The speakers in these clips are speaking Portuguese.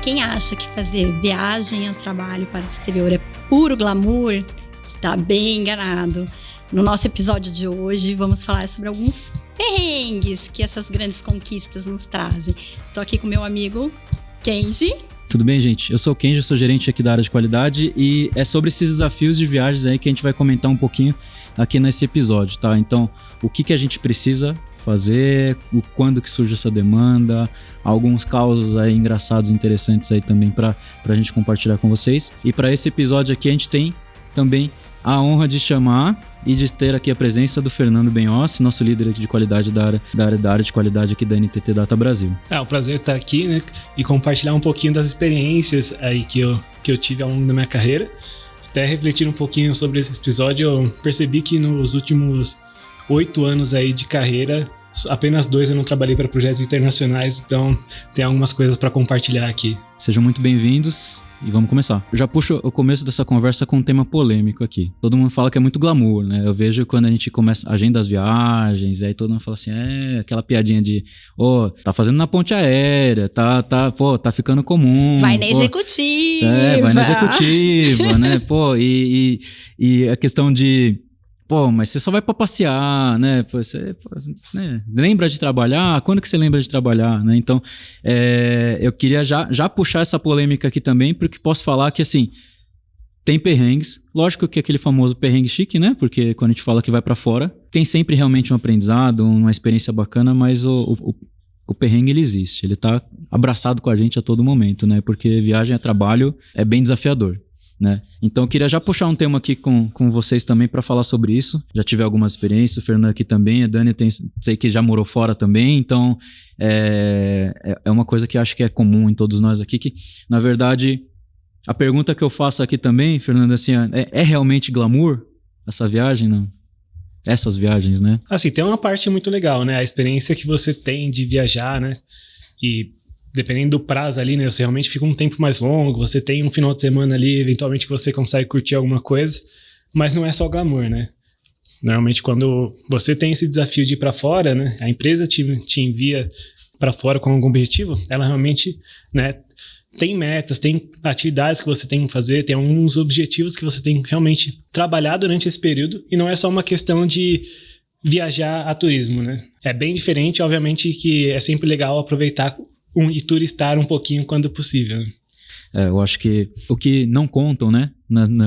quem acha que fazer viagem a trabalho para o exterior é puro glamour, tá bem enganado. No nosso episódio de hoje, vamos falar sobre alguns perrengues que essas grandes conquistas nos trazem. Estou aqui com meu amigo Kenji. Tudo bem, gente? Eu sou o Kenji, sou gerente aqui da área de qualidade e é sobre esses desafios de viagens aí que a gente vai comentar um pouquinho aqui nesse episódio, tá? Então, o que a gente precisa fazer, quando que surge essa demanda, alguns causos aí engraçados, interessantes aí também pra gente compartilhar com vocês. E para esse episódio aqui a gente tem também a honra de chamar e de ter aqui a presença do Fernando Benhossi, nosso líder aqui de qualidade da área de qualidade aqui da NTT Data Brasil. É um prazer estar aqui, né, e compartilhar um pouquinho das experiências aí que eu tive ao longo da minha carreira. Até refletir um pouquinho sobre esse episódio, eu percebi que nos últimos 8 anos aí de carreira, apenas 2 eu não trabalhei para projetos internacionais, então tem algumas coisas para compartilhar aqui. Sejam muito bem-vindos e vamos começar. Eu já puxo o começo dessa conversa com um tema polêmico aqui. Todo mundo fala que é muito glamour, né? Eu vejo quando a gente começa a agenda das viagens, aí todo mundo fala assim, aquela piadinha de, tá fazendo na ponte aérea, tá ficando comum. Vai na executiva. Vai na executiva, né? E a questão de, mas você só vai pra passear, né? Você lembra de trabalhar? Quando que você lembra de trabalhar, né? Então, eu queria já puxar essa polêmica aqui também, porque posso falar que, assim, tem perrengues. Lógico que é aquele famoso perrengue chique, né? Porque quando a gente fala que vai pra fora, tem sempre realmente um aprendizado, uma experiência bacana, mas o perrengue, ele existe. Ele tá abraçado com a gente a todo momento, né? Porque viagem a trabalho é bem desafiador, né? Então eu queria já puxar um tema aqui com vocês também para falar sobre isso. Já tive algumas experiências, o Fernando aqui também, a Dani sei que já morou fora também, então é uma coisa que acho que é comum em todos nós aqui, que na verdade a pergunta que eu faço aqui também, Fernando, assim, é realmente glamour essa viagem, não? Essas viagens, né? Assim, tem uma parte muito legal, né? A experiência que você tem de viajar, né? E dependendo do prazo ali, né? Você realmente fica um tempo mais longo, você tem um final de semana ali, eventualmente que você consegue curtir alguma coisa, mas não é só glamour, né? Normalmente quando você tem esse desafio de ir para fora, né? A empresa te envia para fora com algum objetivo, ela realmente, né? Tem metas, tem atividades que você tem que fazer, tem alguns objetivos que você tem que realmente trabalhar durante esse período, e não é só uma questão de viajar a turismo, né? É bem diferente, obviamente que é sempre legal aproveitar e turistar um pouquinho quando possível. Eu acho que o que não contam, né,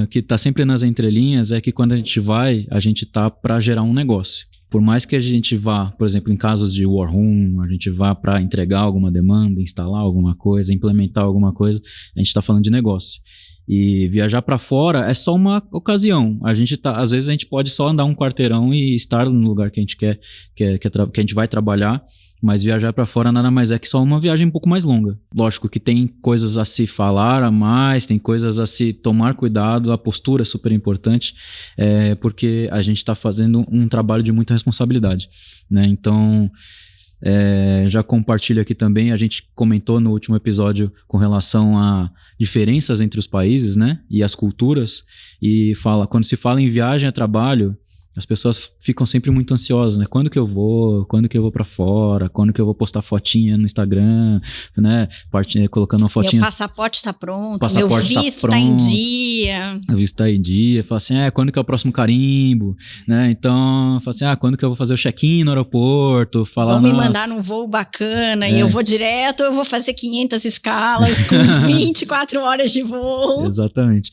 que tá sempre nas entrelinhas, é que quando a gente tá para gerar um negócio. Por mais que a gente vá, por exemplo, em casos de war room, a gente vá para entregar alguma demanda, instalar alguma coisa, implementar alguma coisa, a gente tá falando de negócio. E viajar para fora é só uma ocasião. Às vezes a gente pode só andar um quarteirão e estar no lugar que a gente quer, que a gente vai trabalhar. Mas viajar para fora nada mais é que só uma viagem um pouco mais longa. Lógico que tem coisas a se falar a mais, tem coisas a se tomar cuidado, a postura é super importante, porque a gente está fazendo um trabalho de muita responsabilidade, né? Então, já compartilho aqui também, a gente comentou no último episódio com relação a diferenças entre os países, né? E as culturas, e quando se fala em viagem a trabalho, as pessoas ficam sempre muito ansiosas, né? Quando que eu vou pra fora? Quando que eu vou postar fotinha no Instagram, né? Colocando uma fotinha. Meu passaporte tá pronto, meu visto tá em dia. O visto tá em dia. Fala assim, quando que é o próximo carimbo? Né? Então, fala assim, quando que eu vou fazer o check-in no aeroporto? Vão me mandar num voo bacana e eu vou direto, eu vou fazer 500 escalas com 24 horas de voo. Exatamente.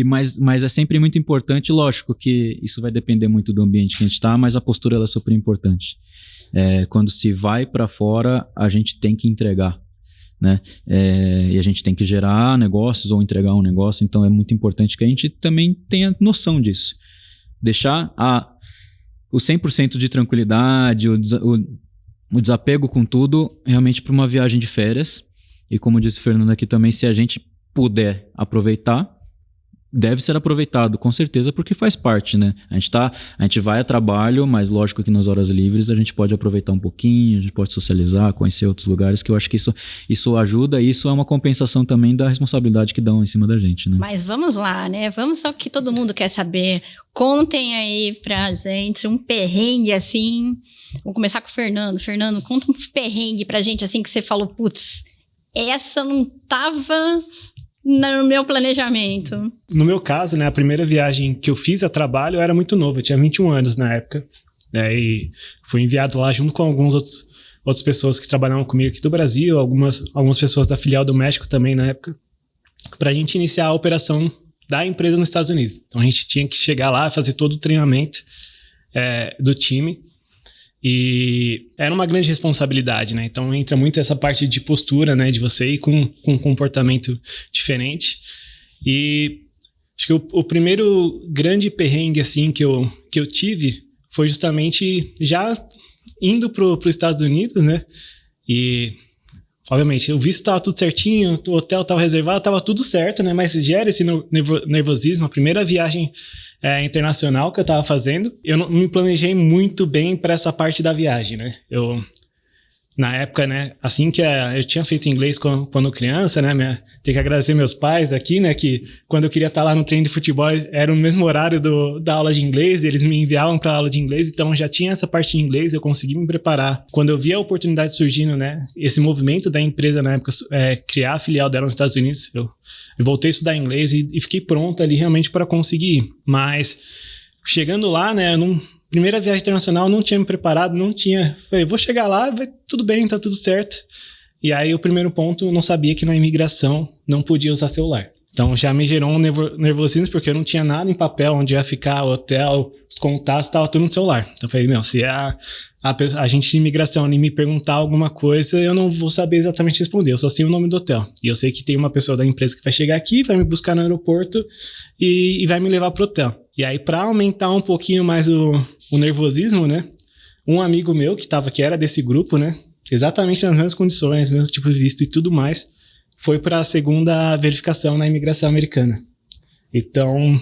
Mas é sempre muito importante, lógico que isso vai depender muito do ambiente que a gente está, mas a postura ela é super importante. Quando se vai para fora, a gente tem que entregar, né? E a gente tem que gerar negócios ou entregar um negócio, então é muito importante que a gente também tenha noção disso. Deixar o 100% de tranquilidade, o desapego com tudo, realmente para uma viagem de férias. E como disse o Fernando aqui também, se a gente puder aproveitar, deve ser aproveitado, com certeza, porque faz parte, né? A gente vai a trabalho, mas lógico que nas horas livres a gente pode aproveitar um pouquinho, a gente pode socializar, conhecer outros lugares, que eu acho que isso ajuda, e isso é uma compensação também da responsabilidade que dão em cima da gente, né? Mas vamos lá, né? Vamos ao que todo mundo quer saber. Contem aí pra gente um perrengue assim. Vamos começar com o Fernando. Fernando, conta um perrengue pra gente assim que você falou, putz, essa não estava no meu planejamento? No meu caso, né, a primeira viagem que eu fiz a trabalho, eu era muito novo, eu tinha 21 anos na época, né, e fui enviado lá junto com outras pessoas que trabalhavam comigo aqui do Brasil, algumas pessoas da filial do México também na época, para a gente iniciar a operação da empresa nos Estados Unidos. Então a gente tinha que chegar lá, fazer todo o treinamento do time, e era uma grande responsabilidade, né? Então entra muito essa parte de postura, né, de você ir com um comportamento diferente. E acho que o primeiro grande perrengue assim que eu tive foi justamente já indo para os Estados Unidos, né? E obviamente, o visto estava tudo certinho, o hotel estava reservado, estava tudo certo, né? Mas gera esse nervosismo. A primeira viagem internacional que eu estava fazendo, eu não me planejei muito bem para essa parte da viagem, né? Na época, né, assim que eu tinha feito inglês quando criança, né, tenho que agradecer meus pais aqui, né, que quando eu queria estar lá no treino de futebol era o mesmo horário da aula de inglês, eles me enviavam para a aula de inglês, então já tinha essa parte de inglês, eu consegui me preparar. Quando eu vi a oportunidade surgindo, né, esse movimento da empresa na época, criar a filial dela nos Estados Unidos, eu voltei a estudar inglês e fiquei pronto ali realmente para conseguir ir. Mas chegando lá, né, primeira viagem internacional, não tinha me preparado, falei, vou chegar lá, vai tudo bem, tá tudo certo. E aí o primeiro ponto, eu não sabia que na imigração não podia usar celular. Então já me gerou um nervosismo, porque eu não tinha nada em papel, onde ia ficar, o hotel, os contatos, tava tudo no celular. Então eu falei, se a gente de imigração me perguntar alguma coisa, eu não vou saber exatamente responder, eu só sei o nome do hotel. E eu sei que tem uma pessoa da empresa que vai chegar aqui, vai me buscar no aeroporto e vai me levar pro hotel. E aí, para aumentar um pouquinho mais o nervosismo, né? Um amigo meu que era desse grupo, né? Exatamente nas mesmas condições, mesmo tipo de visto e tudo mais, foi para a segunda verificação na imigração americana. Então,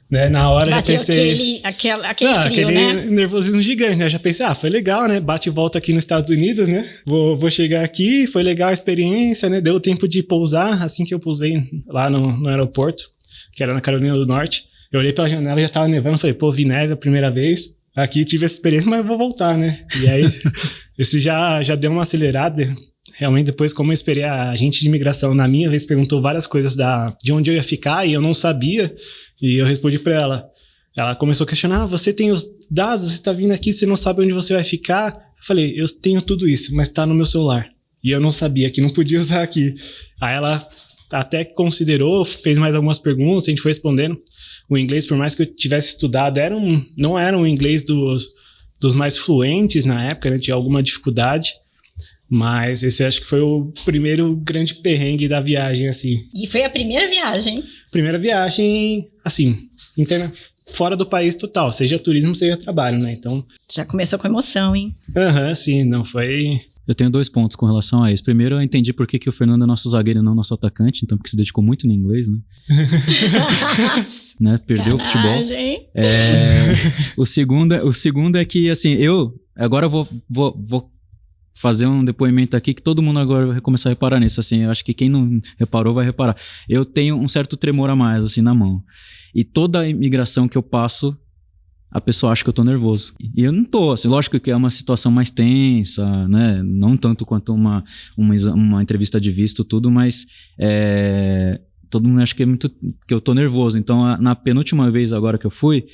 né, na hora bateu já pensei... aquele frio, né? nervosismo gigante, né? Já pensei, foi legal, né? Bate e volta aqui nos Estados Unidos, né? Vou chegar aqui, foi legal a experiência, né? Deu tempo de pousar, assim que eu pousei lá no aeroporto, que era na Carolina do Norte. Eu olhei pela janela, já tava nevando, falei, vi neve a primeira vez, aqui tive essa experiência, mas vou voltar, né? E aí, esse já deu uma acelerada. Realmente, depois, como eu esperei, a agente de imigração, na minha vez, perguntou várias coisas de onde eu ia ficar, e eu não sabia, e eu respondi pra ela. Ela começou a questionar, você tem os dados, você tá vindo aqui, você não sabe onde você vai ficar? Eu falei, eu tenho tudo isso, mas tá no meu celular. E eu não sabia que não podia usar aqui. Aí ela até considerou, fez mais algumas perguntas, a gente foi respondendo. O inglês, por mais que eu tivesse estudado, não era um inglês dos mais fluentes na época, né? Tinha alguma dificuldade, mas esse acho que foi o primeiro grande perrengue da viagem, assim. E foi a primeira viagem? Primeira viagem, assim, fora do país total, seja turismo, seja trabalho, né? Então... Já começou com emoção, hein? Sim, não foi... Eu tenho 2 pontos com relação a isso. Primeiro, eu entendi por que o Fernando é nosso zagueiro e não nosso atacante, então porque se dedicou muito no inglês, né? Né? Perdeu o futebol. O segundo é que, assim, agora eu vou fazer um depoimento aqui que todo mundo agora vai começar a reparar nisso, assim, eu acho que quem não reparou vai reparar. Eu tenho um certo tremor a mais, assim, na mão. E toda a imigração que eu passo, a pessoa acha que eu tô nervoso. E eu não tô, assim, lógico que é uma situação mais tensa, né? Não tanto quanto uma entrevista de visto, tudo, mas todo mundo acha que que eu tô nervoso. Então, na penúltima vez agora que eu fui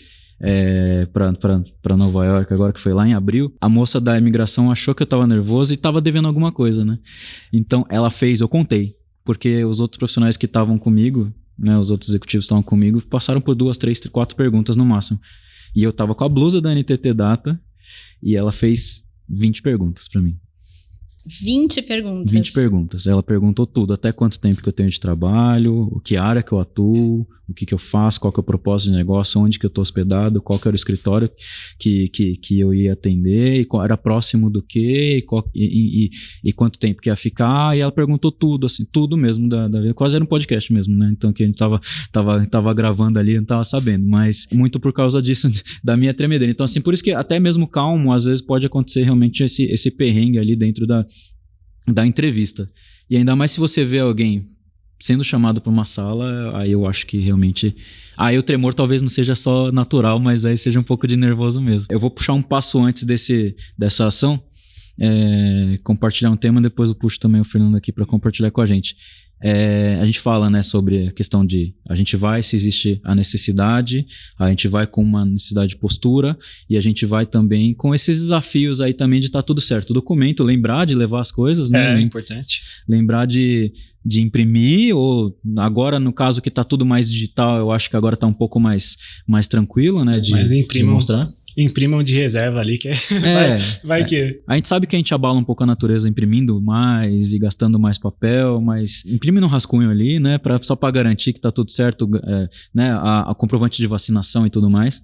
pra Nova York, agora que foi lá em abril, a moça da imigração achou que eu tava nervoso e tava devendo alguma coisa, né? Então, eu contei, porque os outros profissionais que estavam comigo, né, os outros executivos que estavam comigo, passaram por 2, 3, 4 perguntas no máximo. E eu tava com a blusa da NTT Data e ela fez 20 perguntas pra mim. 20 perguntas? 20 perguntas. Ela perguntou tudo. Até quanto tempo que eu tenho de trabalho, o que área que eu atuo, o que eu faço, qual que é o propósito de negócio, onde que eu tô hospedado, qual que era o escritório que eu ia atender, e qual era próximo do quê, e quanto tempo que ia ficar. E ela perguntou tudo, assim, tudo mesmo da vida. Quase era um podcast mesmo, né? Então, que a gente tava gravando ali, eu não tava sabendo. Mas muito por causa disso, da minha tremedeira. Então, assim, por isso que até mesmo calmo, às vezes pode acontecer realmente esse perrengue ali dentro da entrevista. E ainda mais se você vê alguém sendo chamado para uma sala, aí eu acho que realmente... Aí o tremor talvez não seja só natural, mas aí seja um pouco de nervoso mesmo. Eu vou puxar um passo antes dessa ação, compartilhar um tema, depois eu puxo também o Fernando aqui para compartilhar com a gente. A gente fala, né, sobre a questão de a gente vai se existe a necessidade, a gente vai com uma necessidade de postura e a gente vai também com esses desafios aí também de estar tudo certo. O documento, lembrar de levar as coisas, né? É importante. Lembrar de imprimir, ou agora no caso que está tudo mais digital, eu acho que agora está um pouco mais tranquilo, né, de mostrar. Imprimam de reserva ali, que que... A gente sabe que a gente abala um pouco a natureza imprimindo mais e gastando mais papel, mas imprime no rascunho ali, né? Só para garantir que tá tudo certo, né? A comprovante de vacinação e tudo mais.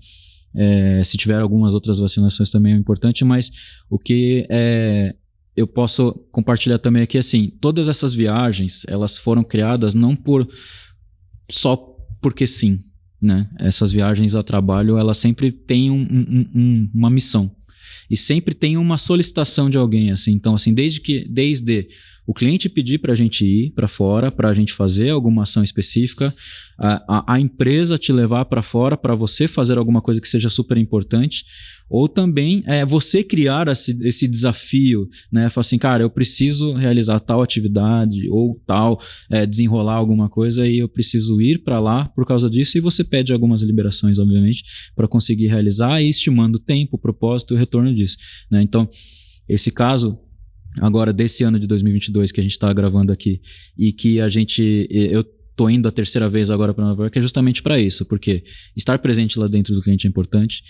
Se tiver algumas outras vacinações também é importante, mas o que eu posso compartilhar também aqui, assim, todas essas viagens, elas foram criadas não só porque sim, né? Essas viagens a trabalho, elas sempre têm uma missão e sempre tem uma solicitação de alguém, assim. Então, assim, desde o cliente pedir para a gente ir para fora, para a gente fazer alguma ação específica, a empresa te levar para fora para você fazer alguma coisa que seja super importante, ou também você criar esse desafio, né? Falar assim, cara, eu preciso realizar tal atividade ou tal, desenrolar alguma coisa e eu preciso ir para lá por causa disso, e você pede algumas liberações, obviamente, para conseguir realizar, e estimando o tempo, o propósito e o retorno disso, né? Então, esse caso agora desse ano de 2022 que a gente está gravando aqui e que eu tô indo a terceira vez agora para Nova York, é justamente para isso, porque estar presente lá dentro do cliente é importante,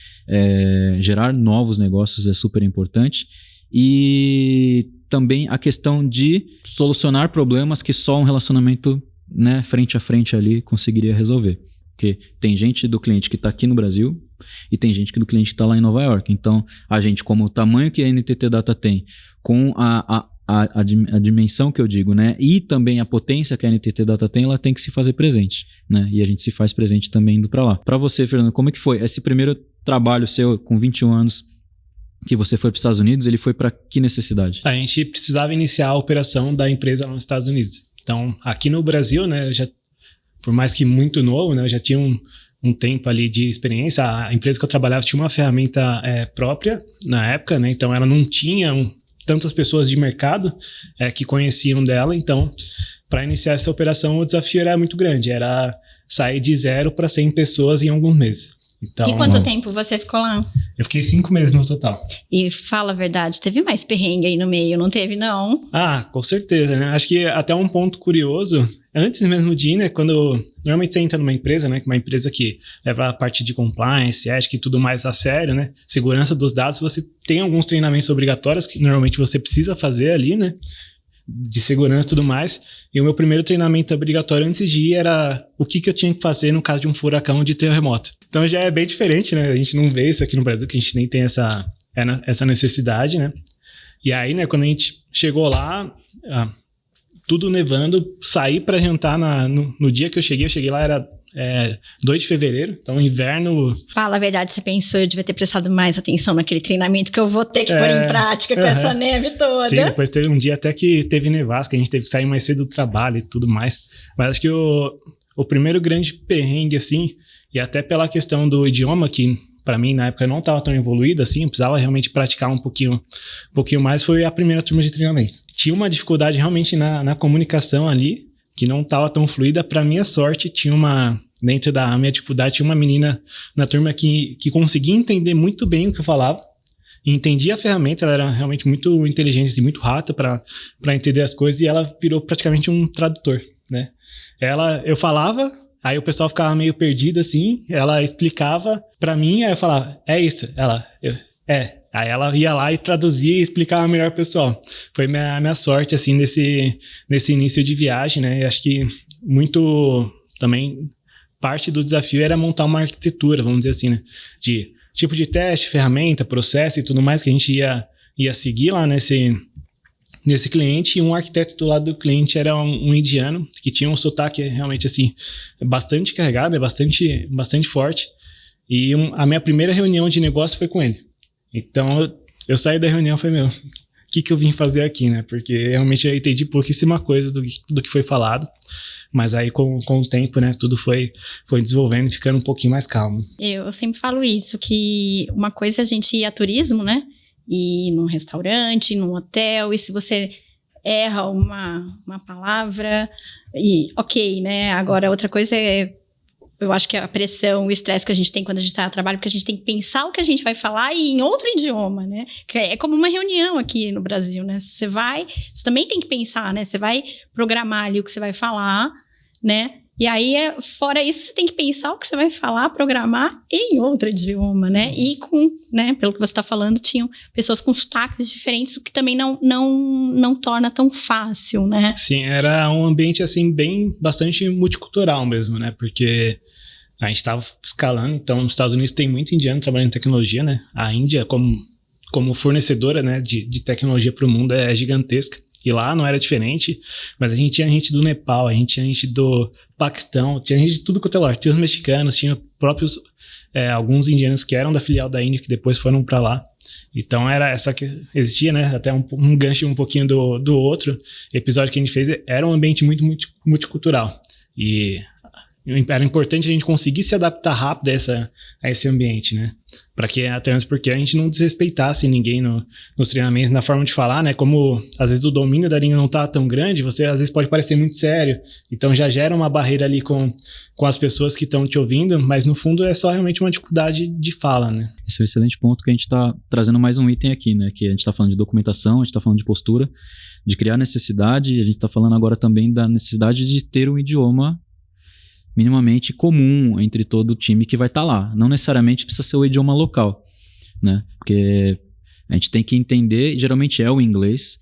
gerar novos negócios é super importante, e também a questão de solucionar problemas que só um relacionamento, né, frente a frente ali conseguiria resolver. Porque tem gente do cliente que está aqui no Brasil e tem gente do cliente que está lá em Nova York. Então, a gente, como o tamanho que a NTT Data tem, com a dimensão que eu digo, né, e também a potência que a NTT Data tem, ela tem que se fazer presente, né? E a gente se faz presente também indo para lá. Para você, Fernando, como é que foi esse primeiro trabalho seu com 21 anos que você foi para os Estados Unidos? Ele foi para que necessidade? A gente precisava iniciar a operação da empresa lá nos Estados Unidos. Então, aqui no Brasil, né, por mais que muito novo, né, eu já tinha um tempo ali de experiência. A empresa que eu trabalhava tinha uma ferramenta própria na época, né? Então ela não tinha tantas pessoas de mercado que conheciam dela. Então, para iniciar essa operação, o desafio era muito grande. Era sair de 0 para 100 pessoas em alguns meses. Então, e quanto tempo você ficou lá? Eu fiquei 5 meses no total. E fala a verdade, teve mais perrengue aí no meio, não teve não? Ah, com certeza, né? Acho que até um ponto curioso, antes mesmo de ir, né? Quando normalmente você entra numa empresa, né? Uma empresa que leva a parte de compliance, ética e tudo mais a sério, né? Segurança dos dados, você tem alguns treinamentos obrigatórios que normalmente você precisa fazer ali, né? De segurança e tudo mais. E o meu primeiro treinamento obrigatório antes de ir era o que eu tinha que fazer no caso de um furacão de terremoto. Então já é bem diferente, né? A gente não vê isso aqui no Brasil, que a gente nem tem essa necessidade, né? E aí, né, quando a gente chegou lá, tudo nevando, saí para jantar no dia que eu cheguei lá era 2 de fevereiro, então inverno... Fala a verdade, você pensou, eu devia ter prestado mais atenção naquele treinamento que eu vou ter que pôr em prática com essa neve toda. Sim, depois teve um dia até que teve nevasca, a gente teve que sair mais cedo do trabalho e tudo mais. Mas acho que o primeiro grande perrengue, assim, e até pela questão do idioma, que para mim na época não estava tão evoluído assim, eu precisava realmente praticar um pouquinho mais, foi a primeira turma de treinamento. Tinha uma dificuldade realmente na comunicação ali, que não estava tão fluida. Para minha sorte, dentro da minha dificuldade, tinha uma menina na turma que conseguia entender muito bem o que eu falava, e entendia a ferramenta. Ela era realmente muito inteligente e muito rápida para entender as coisas, e ela virou praticamente um tradutor, né? Eu falava, aí o pessoal ficava meio perdido assim, ela explicava para mim, aí eu falava, é isso, aí ela ia lá e traduzia e explicava melhor pro pessoal. Foi minha sorte, assim, nesse início de viagem, né? E acho que muito também parte do desafio era montar uma arquitetura, vamos dizer assim, né? De tipo de teste, ferramenta, processo e tudo mais que a gente ia seguir lá nesse cliente. E um arquiteto do lado do cliente era um indiano que tinha um sotaque realmente, assim, bastante carregado, bastante forte. E a minha primeira reunião de negócio foi com ele. Então, eu saí da reunião e falei, o que eu vim fazer aqui, né? Porque realmente eu entendi pouquíssima coisa do que foi falado. Mas aí, com o tempo, né? Tudo foi desenvolvendo e ficando um pouquinho mais calmo. Eu sempre falo isso, que uma coisa é a gente ir a turismo, né? ir num restaurante, num hotel, e se você erra uma palavra, e ok, né? Agora, outra coisa eu acho que a pressão, o estresse que a gente tem quando a gente está no trabalho, porque a gente tem que pensar o que a gente vai falar e em outro idioma, né? Que é como uma reunião aqui no Brasil, né? Você também tem que pensar, né? Você vai programar ali o que você vai falar, né? E aí, fora isso, você tem que pensar o que você vai falar, programar em outro idioma, né? E né, pelo que você está falando, tinham pessoas com sotaques diferentes, o que também não torna tão fácil, né? Sim, era um ambiente, assim, bastante multicultural mesmo, né? Porque a gente estava escalando, então nos Estados Unidos tem muito indiano trabalhando em tecnologia, né? A Índia, como fornecedora, né, de tecnologia para o mundo, é gigantesca. E lá não era diferente, mas a gente tinha gente do Nepal, a gente tinha gente do Paquistão, tinha gente de tudo quanto é lugar. Tinha os mexicanos, tinha próprios alguns indianos que eram da filial da Índia, que depois foram para lá. Então era essa que existia, né? Até um gancho um pouquinho do outro episódio que a gente fez, era um ambiente muito multicultural. E era importante a gente conseguir se adaptar rápido a esse ambiente, né? Até mesmo porque a gente não desrespeitasse ninguém nos treinamentos, na forma de falar, né? Como às vezes o domínio da língua não tá tão grande, você às vezes pode parecer muito sério, então já gera uma barreira ali com as pessoas que estão te ouvindo, mas no fundo é só realmente uma dificuldade de fala, né? Esse é um excelente ponto que a gente tá trazendo mais um item aqui, né? Que a gente tá falando de documentação, a gente tá falando de postura, de criar necessidade, e a gente tá falando agora também da necessidade de ter um idioma minimamente comum entre todo o time que vai estar lá. Não necessariamente precisa ser o idioma local, né? Porque a gente tem que entender, geralmente é o inglês,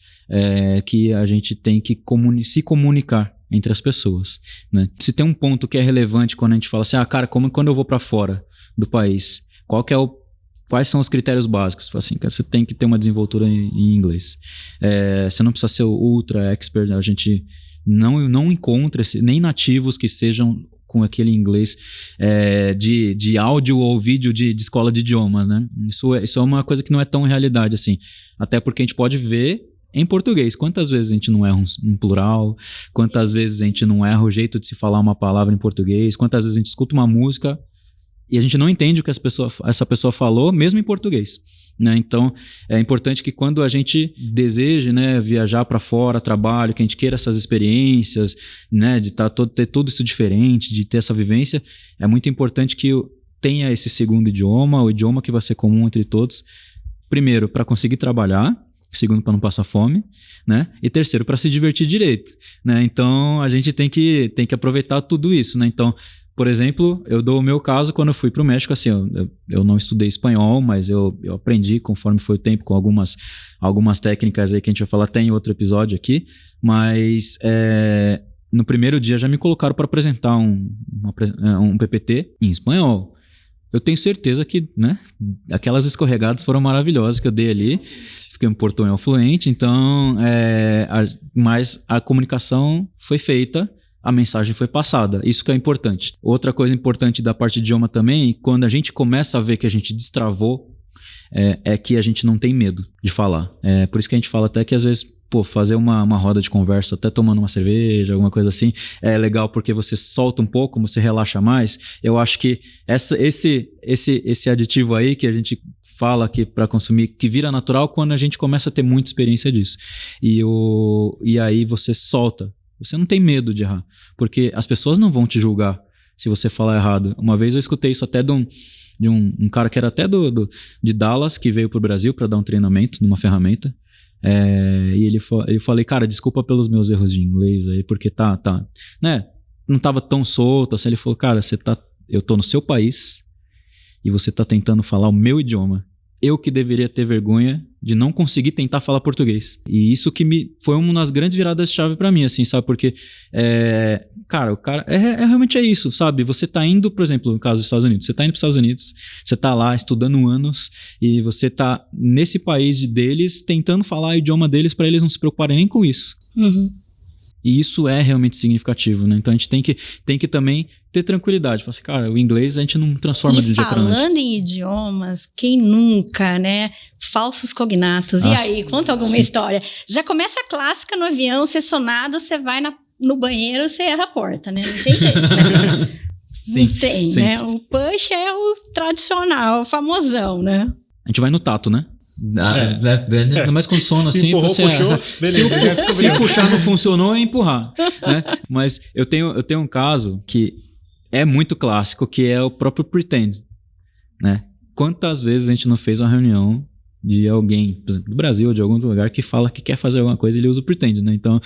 que a gente tem que se comunicar entre as pessoas, né? Se tem um ponto que é relevante quando a gente fala assim, cara, quando eu vou para fora do país, quais são os critérios básicos? Assim, que você tem que ter uma desenvoltura em inglês. Você não precisa ser ultra expert, a gente não encontra nem nativos que sejam com aquele inglês de áudio ou vídeo de escola de idiomas, né? Isso é uma coisa que não é tão realidade assim. Até porque a gente pode ver em português. Quantas vezes a gente não erra um plural? Quantas vezes a gente não erra o jeito de se falar uma palavra em português? Quantas vezes a gente escuta uma música e a gente não entende o que essa pessoa falou, mesmo em português, né? Então, é importante que quando a gente deseje, né, viajar para fora, trabalho, que a gente queira essas experiências, né, de ter tudo isso diferente, de ter essa vivência, é muito importante que tenha esse segundo idioma, o idioma que vai ser comum entre todos. Primeiro, para conseguir trabalhar. Segundo, para não passar fome, né? E terceiro, para se divertir direito, né? Então, a gente tem que aproveitar tudo isso, né? Então, por exemplo, eu dou o meu caso quando eu fui para o México, assim, eu não estudei espanhol, mas eu aprendi conforme foi o tempo com algumas técnicas aí que a gente vai falar até em outro episódio aqui, mas no primeiro dia já me colocaram para apresentar um PPT em espanhol. Eu tenho certeza que, né, aquelas escorregadas foram maravilhosas que eu dei ali, fiquei um portunhol fluente, então, mas a comunicação foi feita, a mensagem foi passada, isso que é importante. Outra coisa importante da parte de idioma também, quando a gente começa a ver que a gente destravou, é que a gente não tem medo de falar. Por isso que a gente fala até que às vezes, fazer uma roda de conversa, até tomando uma cerveja, alguma coisa assim, é legal porque você solta um pouco, você relaxa mais. Eu acho que esse aditivo aí que a gente fala aqui para consumir, que vira natural quando a gente começa a ter muita experiência disso. E aí você solta. Você não tem medo de errar, porque as pessoas não vão te julgar se você falar errado. Uma vez eu escutei isso até de um cara que era até de Dallas, que veio pro Brasil para dar um treinamento numa ferramenta. E eu falei, cara, desculpa pelos meus erros de inglês aí, porque né, não tava tão solto assim. Ele falou, cara, eu tô no seu país e você tá tentando falar o meu idioma. Eu que deveria ter vergonha de não conseguir tentar falar português. E isso que foi uma das grandes viradas de chave pra mim, assim, sabe? Porque, cara, o cara... realmente é isso, sabe? Você tá indo, por exemplo, no caso dos Estados Unidos, você tá indo pros Estados Unidos, você tá lá estudando anos e você tá nesse país deles tentando falar o idioma deles pra eles não se preocuparem nem com isso. Uhum. E isso é realmente significativo, né? Então a gente tem que também ter tranquilidade. Falar assim, cara, o inglês a gente não transforma de um dia para noite. Falando em idiomas, quem nunca, né? Falsos cognatos. E aí, conta alguma história. Já começa a clássica no avião, você sonado, você vai no banheiro, você erra a porta, né? Não tem jeito, né? Sim, não tem, sim. Né? O push é o tradicional, o famosão, né? A gente vai no tato, né? Ainda mais com sono assim. Empurrou, você, puxou, beleza, se puxar não funcionou, é empurrar. Né? Mas eu tenho um caso que é muito clássico, que é o próprio Pretend. Né? Quantas vezes a gente não fez uma reunião de alguém, por exemplo, do Brasil ou de algum lugar, que fala que quer fazer alguma coisa e ele usa o Pretend, né? Então,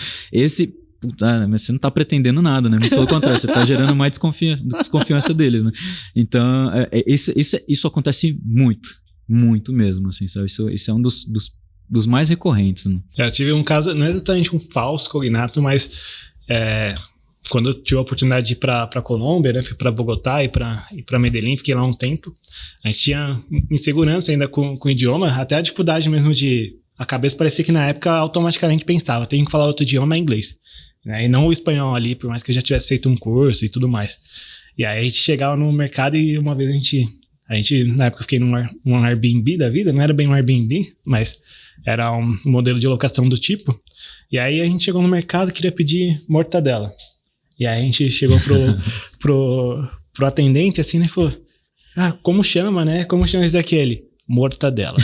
mas você não tá pretendendo nada, né? Pelo contrário, você tá gerando mais desconfiança deles, né? Então, isso acontece muito mesmo, assim, sabe? Isso é um dos mais recorrentes, né? Eu tive um caso, não é exatamente um falso cognato, mas quando eu tive a oportunidade de ir pra Colômbia, né? Fui pra Bogotá e pra Medellín, fiquei lá um tempo. A gente tinha insegurança ainda com o idioma, até a dificuldade mesmo a cabeça parecia que na época automaticamente pensava, tem que falar outro idioma, é inglês. Né? E não o espanhol ali, por mais que eu já tivesse feito um curso e tudo mais. E aí a gente chegava no mercado e uma vez a gente na época eu fiquei num Airbnb da vida, não era bem um Airbnb, mas era um modelo de locação do tipo. E aí a gente chegou no mercado e queria pedir mortadela. E aí a gente chegou pro atendente assim, né, e falou, como chama, né? Como chama esse daquele? Mortadela.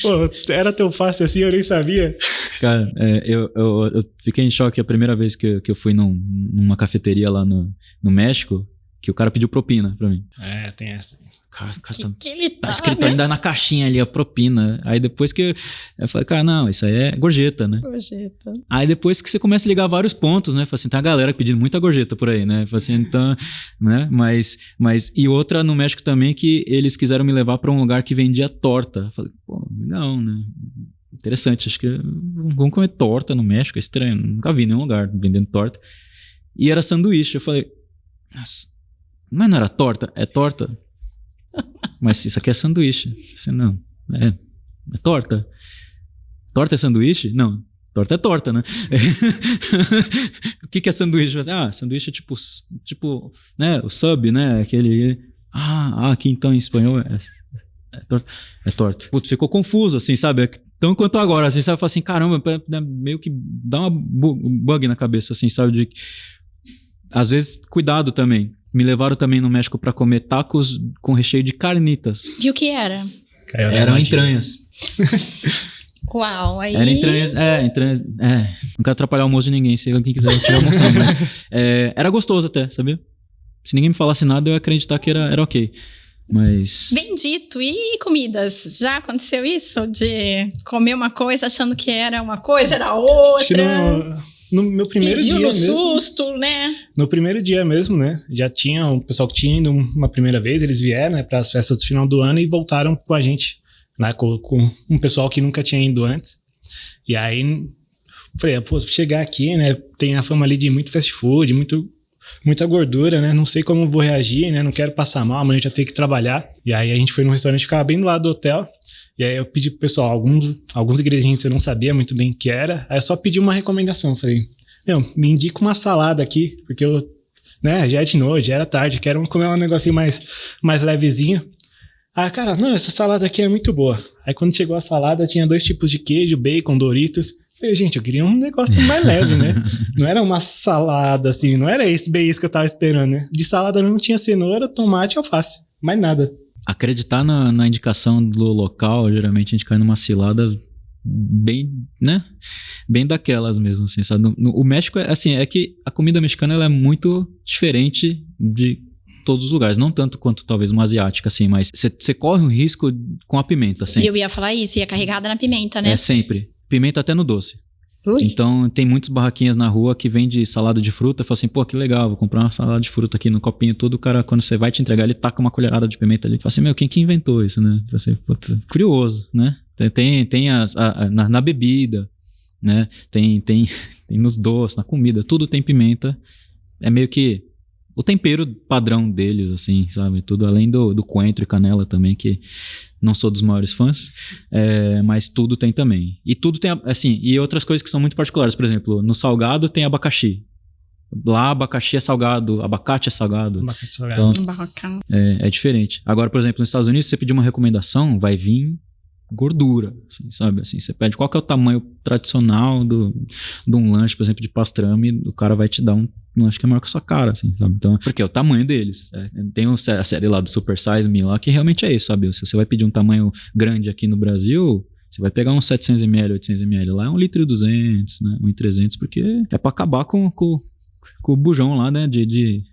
Pô, era tão fácil assim, eu nem sabia. Cara, eu fiquei em choque a primeira vez que eu fui numa cafeteria lá no México, que o cara pediu propina pra mim. Tem essa. Cara, que ele tá escrito ainda na caixinha ali a propina. Aí depois que eu falei, cara, não, isso aí é gorjeta, né? Gorjeta. Aí depois que você começa a ligar vários pontos, né? Fala assim, tem a galera pedindo muita gorjeta por aí, né? Fala assim, então, né? Mas e outra no México também, que eles quiseram me levar pra um lugar que vendia torta. Eu falei, pô, legal, né? Interessante, acho que vamos comer torta no México, é estranho. Nunca vi nenhum lugar vendendo torta. E era sanduíche. Eu falei, nossa, mas não era torta? É torta. Mas isso aqui é sanduíche. Assim, não, é torta. Torta é sanduíche? Não, torta é torta, né? O que é sanduíche? Sanduíche é tipo, né, o sub, né, aquele... aqui então em espanhol é torta. É torta. Putz, ficou confuso, assim, sabe? Tão quanto agora, assim, sabe? Fala assim, caramba, meio que dá uma bug na cabeça, assim, sabe? Às vezes, cuidado também. Me levaram também no México pra comer tacos com recheio de carnitas. E o que era? Eram entranhas. Uau, aí... Era entranhas. Não quero atrapalhar o almoço de ninguém, se alguém quiser tirar almoçando. Era gostoso até, sabia? Se ninguém me falasse nada, eu ia acreditar que era ok. Mas... Bendito. E comidas? Já aconteceu isso? De comer uma coisa achando que era uma coisa, era outra? Acho que no meu primeiro dia mesmo. Pediu no susto, né? No primeiro dia mesmo, né? Já tinha um pessoal que tinha ido uma primeira vez, eles vieram, né, para as festas do final do ano e voltaram com a gente, né, com um pessoal que nunca tinha ido antes. E aí, falei, pô, chegar aqui, né, tem a fama ali de muito fast food, muita gordura, né? Não sei como vou reagir, né? Não quero passar mal, amanhã eu já tenho que trabalhar. E aí a gente foi num restaurante que ficava bem do lado do hotel. E aí eu pedi pro pessoal, alguns ingredientes eu não sabia muito bem o que era. Aí eu só pedi uma recomendação. Falei, me indica uma salada aqui, porque eu, né, já é de noite, já era tarde, quero comer um negocinho mais levezinho. Ah, cara, não, essa salada aqui é muito boa. Aí quando chegou a salada, tinha 2 tipos de queijo, bacon, Doritos. Falei, gente, eu queria um negócio mais leve, né? Não era uma salada, assim, não era bem isso que eu tava esperando, né? De salada mesmo tinha cenoura, tomate e alface, mais nada. Acreditar na indicação do local, geralmente a gente cai numa cilada bem, né? Bem daquelas mesmo, assim, sabe? O México, é que a comida mexicana ela é muito diferente de todos os lugares. Não tanto quanto talvez uma asiática, assim, mas você corre um risco com a pimenta, sempre. E eu ia falar isso, ia carregada na pimenta, né? Sempre. Pimenta até no doce. Ui. Então, tem muitas barraquinhas na rua que vende salada de fruta. Fala assim, pô, que legal, vou comprar uma salada de fruta aqui no copinho todo. O cara, quando você vai te entregar, ele taca uma colherada de pimenta ali. Fala assim, quem que inventou isso, né? Fala assim, curioso, né? Tem na bebida, né? Tem nos doces, na comida. Tudo tem pimenta. É meio que o tempero padrão deles, assim, sabe? Tudo além do coentro e canela também, que não sou dos maiores fãs, mas tudo tem também. E tudo tem, assim, e outras coisas que são muito particulares. Por exemplo, no salgado tem abacaxi. Lá, abacaxi é salgado, abacate é salgado. Abacate salgado. Então, é diferente. Agora, por exemplo, nos Estados Unidos, se você pedir uma recomendação, vai vir gordura, assim, sabe? Assim, você pede qual que é o tamanho tradicional de um lanche, por exemplo, de pastrame, o cara vai te dar um lanche que é maior que a sua cara, assim, sabe? Então, porque é o tamanho deles. Tem a série lá do Super Size Me lá, que realmente é isso, sabe? Se você vai pedir um tamanho grande aqui no Brasil, você vai pegar uns 700ml, 800ml. Lá é 1,2 litro, né? 1,3 porque é pra acabar com o bujão lá, né? De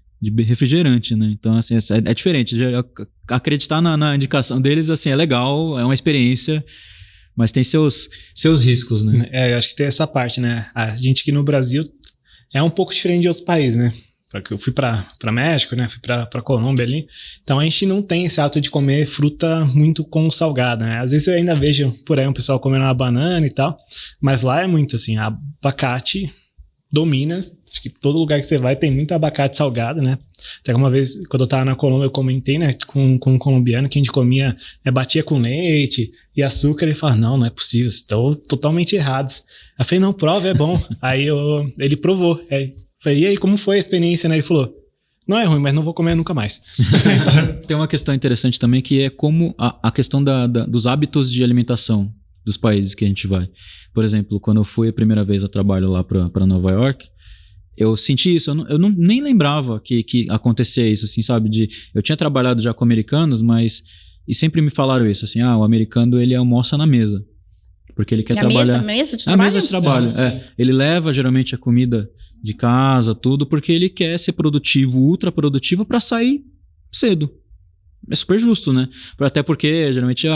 refrigerante, né? Então, assim, é diferente. Acreditar na indicação deles, assim, é legal, é uma experiência, mas tem seus riscos, né? Eu acho que tem essa parte, né? A gente aqui no Brasil é um pouco diferente de outros países, né? Porque eu fui pra México, né? Fui pra Colômbia ali. Então, a gente não tem esse hábito de comer fruta muito com salgada, né? Às vezes eu ainda vejo por aí um pessoal comendo uma banana e tal, mas lá é muito assim, abacate domina. Acho que todo lugar que você vai tem muito abacate salgado, né? Até uma vez, quando eu tava na Colômbia, eu comentei, né, com um colombiano que a gente comia, batia com leite e açúcar. Ele falou, não é possível, vocês estão totalmente errados. Eu falei, não, prova, é bom. Aí ele provou. Aí, falei, e aí, como foi a experiência, né? Ele falou, não é ruim, mas não vou comer nunca mais. Tem uma questão interessante também, que é como a questão dos hábitos de alimentação dos países que a gente vai. Por exemplo, quando eu fui a primeira vez a trabalho lá para Nova York, eu senti isso, eu nem lembrava que acontecia isso, assim, sabe? Eu tinha trabalhado já com americanos, e sempre me falaram isso, assim, o americano, ele almoça na mesa, porque ele quer trabalhar... Mesa de trabalho? Na mesa de trabalho, Ele leva, geralmente, a comida de casa, tudo, porque ele quer ser produtivo, ultra produtivo, para sair cedo. É super justo, né? Até porque, geralmente,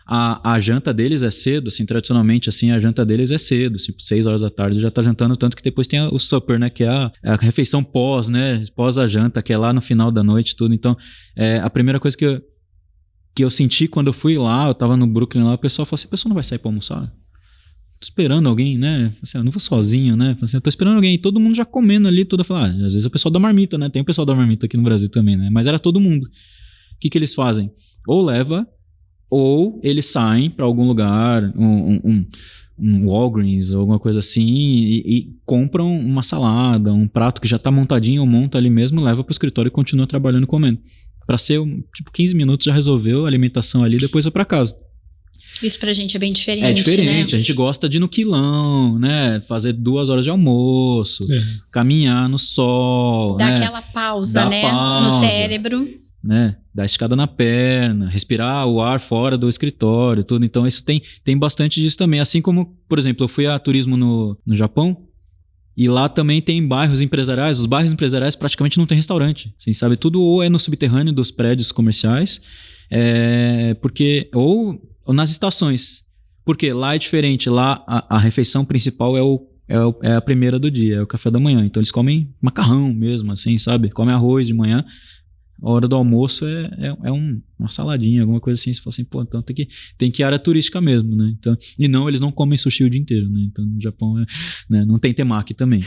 a janta deles é cedo, assim, tradicionalmente, assim, a janta deles é cedo, tipo, 6 horas da tarde já tá jantando, tanto que depois tem o supper, né? Que é a refeição pós, né? Pós a janta, que é lá no final da noite, tudo. Então, a primeira coisa que eu senti quando eu fui lá, eu tava no Brooklyn lá, o pessoal falou assim, o pessoal não vai sair pra almoçar? Tô esperando alguém, né? Assim, eu não vou sozinho, né? Assim, eu tô esperando alguém, todo mundo já comendo ali, tudo. Eu falei, às vezes é o pessoal da marmita, né? Tem o pessoal da marmita aqui no Brasil também, né? Mas era todo mundo. O que eles fazem? Ou leva, ou eles saem para algum lugar, um Walgreens ou alguma coisa assim, e compram uma salada, um prato que já tá montadinho, ou monta ali mesmo, leva pro escritório e continua trabalhando e comendo. Para ser, tipo, 15 minutos já resolveu a alimentação ali, depois vai para casa. Isso pra gente é bem diferente, É diferente, né? A gente gosta de ir no quilão, né? Fazer 2 horas de almoço, caminhar no sol, Dá né? aquela pausa, no cérebro. Né? Dar esticada na perna, respirar o ar fora do escritório, tudo. Então isso tem bastante disso também. Assim como, por exemplo, eu fui a turismo no Japão e lá também tem bairros empresariais. Os bairros empresariais praticamente não tem restaurante, assim, sabe? Tudo ou é no subterrâneo dos prédios comerciais, ou nas estações. Porque lá é diferente. Lá a refeição principal é a primeira do dia, é o café da manhã. Então eles comem macarrão mesmo, assim, sabe? Comem arroz de manhã. A hora do almoço uma saladinha, alguma coisa assim. Você fala assim, pô, então tem que ir área turística mesmo, né? Então, e não, eles não comem sushi o dia inteiro, né? Então, no Japão, né? Não tem temaki também.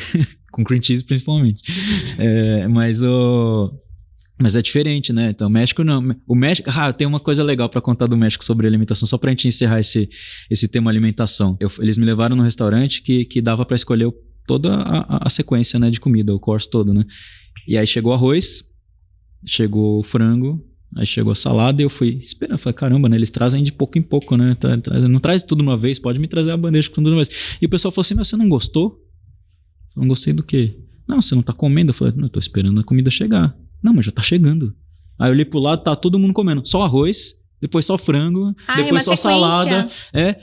Com cream cheese, principalmente. Mas é diferente, né? Então, o México não. O México... tem uma coisa legal pra contar do México sobre alimentação, só pra gente encerrar esse tema alimentação. Eles me levaram num restaurante que dava pra escolher toda a sequência, né, de comida, o course todo, né? E aí chegou arroz, chegou o frango, aí chegou a salada e eu fui esperando. Falei, caramba, né? Eles trazem de pouco em pouco, né? Não traz tudo de uma vez, pode me trazer a bandeja com tudo de uma vez. E o pessoal falou assim, mas você não gostou? Eu não gostei do quê? Não, você não tá comendo? Eu falei, não, eu tô esperando a comida chegar. Não, mas já tá chegando. Aí eu olhei pro lado, tá todo mundo comendo. Só arroz, depois só frango, depois só salada. Eu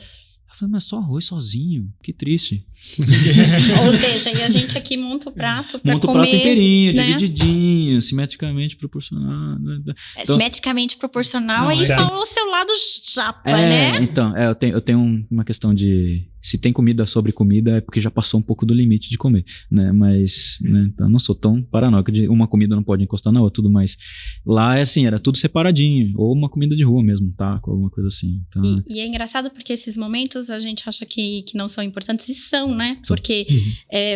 falei, mas só arroz sozinho? Que triste. Ou seja, e a gente aqui monta o prato pra monta comer, o prato inteirinho, né? Divididinho, simetricamente proporcional. Então, simetricamente proporcional, aí fala o seu lado japa, né? Então, eu tenho uma questão de... Se tem comida sobre comida, é porque já passou um pouco do limite de comer, né? Mas, né, então, eu não sou tão paranoico de uma comida não pode encostar na outra, tudo mais. Lá, assim, era tudo separadinho. Ou uma comida de rua mesmo, taco, alguma coisa assim. Então, e é engraçado porque esses momentos a gente acha que não são importantes e são, né? Porque